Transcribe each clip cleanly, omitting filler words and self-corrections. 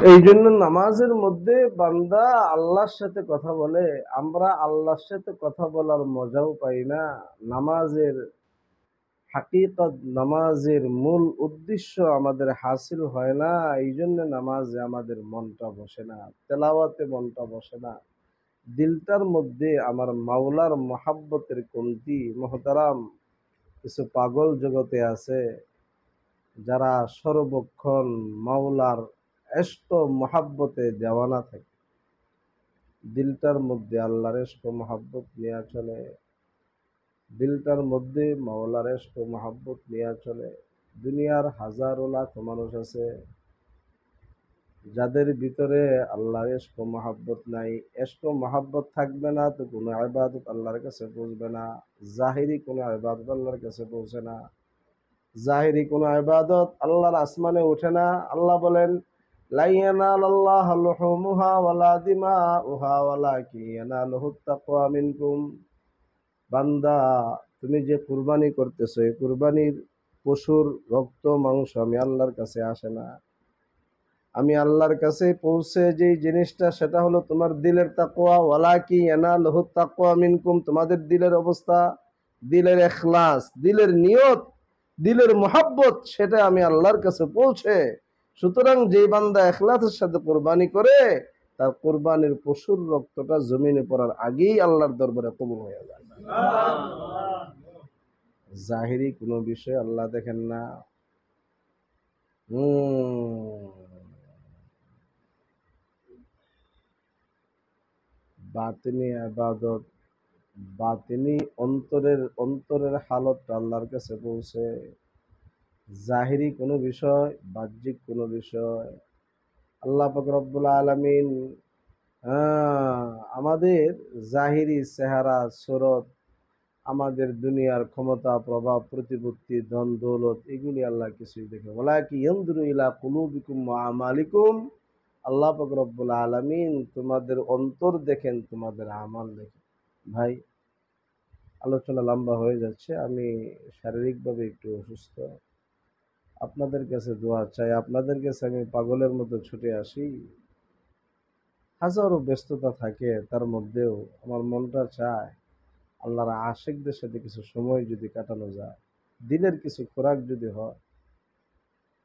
এই জন্য নামাজের মধ্যে বান্দা আল্লাহর সাথে কথা বলে। আমরা আল্লাহর সাথে কথা বলার মজাও পাই না। নামাজের হাকিকত, নামাজের মূল উদ্দেশ্য আমাদের হাসিল হয় না। এই জন্য নামাজে আমাদের মনটা বসে না, তেলাওয়াতে মনটা বসে না। দিলটার মধ্যে আমার মাওলার মহাব্বতের কমতি। মহতারাম, কিছু পাগল জগতে আছে যারা সর্বক্ষণ মাওলার এষ্ট মহাব্বতে দেওয়ানা থাকে। দিলটার মধ্যে আল্লাহর এষ্ট মহাব্বত নিয়ে চলে, দিলটার মধ্যে মাওলার এষ্ট মহাব্বত নিয়ে চলে। দুনিয়ার হাজারো লাখ মানুষ আছে যাদের ভিতরে আল্লাহর এষ্ট মহাব্বত নাই। এষ্ট মহাব্বত থাকবে না তো কোনো ইবাদত আল্লাহর কাছে পৌঁছবে না। জাহিরি কোনো ইবাদত আল্লাহর কাছে পৌঁছে না। জাহিরি কোনো ইবাদত আল্লাহর আসমানে ওঠে না। আল্লাহ বলেন, লা ইয়ানালাল্লাহু লুহুমুহা ওয়ালা দিমাউহা ওয়ালাকিন ইয়ানালুহুত তাকওয়া মিনকুম। বান্দা, তুমি যে কুরবানি করতেছো, এই কুরবানির পশুর রক্ত মাংস আমি আল্লাহর কাছে আসে না। আমি আল্লাহর কাছে পৌঁছে যে জিনিসটা, সেটা হলো তোমার দিলের তাকওয়া। ওয়ালাকিন ইয়ানালুহুত তাকওয়া মিনকুম, তোমাদের দিলের অবস্থা, দিলের ইখলাস, দিলের নিয়ত, দিলের মোহাব্বত, সেটা আমি আল্লাহর কাছে পৌঁছে। সুতরাং যে বান্দা ইখলাসের সাথে কুরবানি করে, তার কুরবানির পশুর রক্তটা জমিনে পড়ার আগেই আল্লাহর দরবারে কবুল হয়ে যায়। জাহিরি কোনো বিষয় আল্লাহ দেখেন না। বাতিনি ইবাদত, বাতিনি অন্তরের হালতটা আল্লাহর কাছে পৌঁছে। জাহিরি কোনো বিষয়, বাহ্যিক কোনো বিষয়, আল্লাহ পাক রব্বুল আলামিন আমাদের জাহিরি চেহারা, সুরত, আমাদের দুনিয়ার ক্ষমতা, প্রভাব, প্রতিপত্তি, ধন দৌলত, এগুলি আল্লাহ কিছুই দেখে। ওয়ালাকিন ইয়ানজুরু ইলা কুলুবিকুম ওয়া আমালিকুম। আল্লাহ পাক রব্বুল আলামিন তোমাদের অন্তর দেখেন, তোমাদের আমাল দেখেন। ভাই, আলোচনা লম্বা হয়ে যাচ্ছে। আমি শারীরিকভাবে একটু অসুস্থ। আপনাদের কাছে দোয়া চাই। আপনাদের কাছে আমি পাগলের মতো ছুটে আসি। হাজারো ব্যস্ততা থাকে, তার মধ্যেও আমার মনটা চায় আল্লাহর আশিকদের সাথে কিছু সময় যদি কাটানো যায়, দিলের কিছু খোরাক যদি হয়,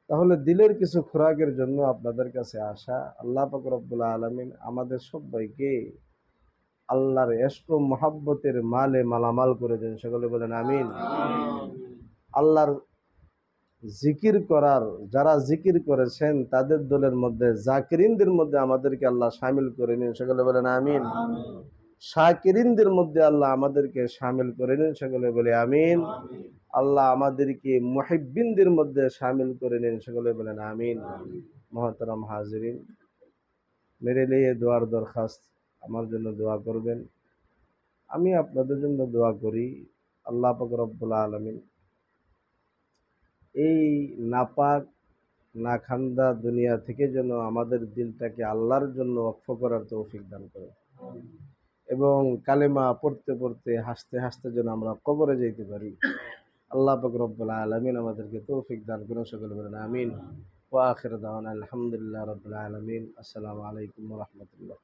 তাহলে দিলের কিছু খোরাকের জন্য আপনাদের কাছে আসা। আল্লাহ পাক রব্বুল আলামিন আমাদের সবাইকে আল্লাহর এশক ও মহাব্বতের মালে মালামাল করে দেন। সকলে বলেন আমিন। আল্লাহর জিকির করার, যারা জিকির করেছেন তাদের দলের মধ্যে, জাকিরিনদের মধ্যে আমাদেরকে আল্লাহ শামিল করে নিন। সকলে বলেন আমিন। শাকিরিনদের মধ্যে আল্লাহ আমাদেরকে শামিল করে নিন। সকলে বলে আমিন। আল্লাহ আমাদেরকে মুহিব্বিনদের মধ্যে শামিল করে নিন। সকলে বলেন আমিন। মুহতারাম হাজিরিন, মেরে লিয়ে দোয়ার দরখাস্ত, আমার জন্য দোয়া করবেন। আমি আপনাদের জন্য দোয়া করি। আল্লাহ পাক রব্বুল আলামিন এই নাপাক নাখান্দা দুনিয়া থেকে যেন আমাদের দিলটাকে আল্লাহর জন্য ওয়াকফ করার তৌফিক দান করে, এবং কালেমা পড়তে পড়তে হাসতে হাসতে যেন আমরা কবরে যেতে পারি। আল্লাহ পাক রব্বুল আলামিন আমাদেরকে তৌফিক দান করুন। সকলে বলেন আমিন। ওয়া আখির দাওয়ানা আলহামদুলিল্লাহি রাব্বিল আলামিন। আসসালামু আলাইকুম ওয়া রাহমাতুল্লাহ।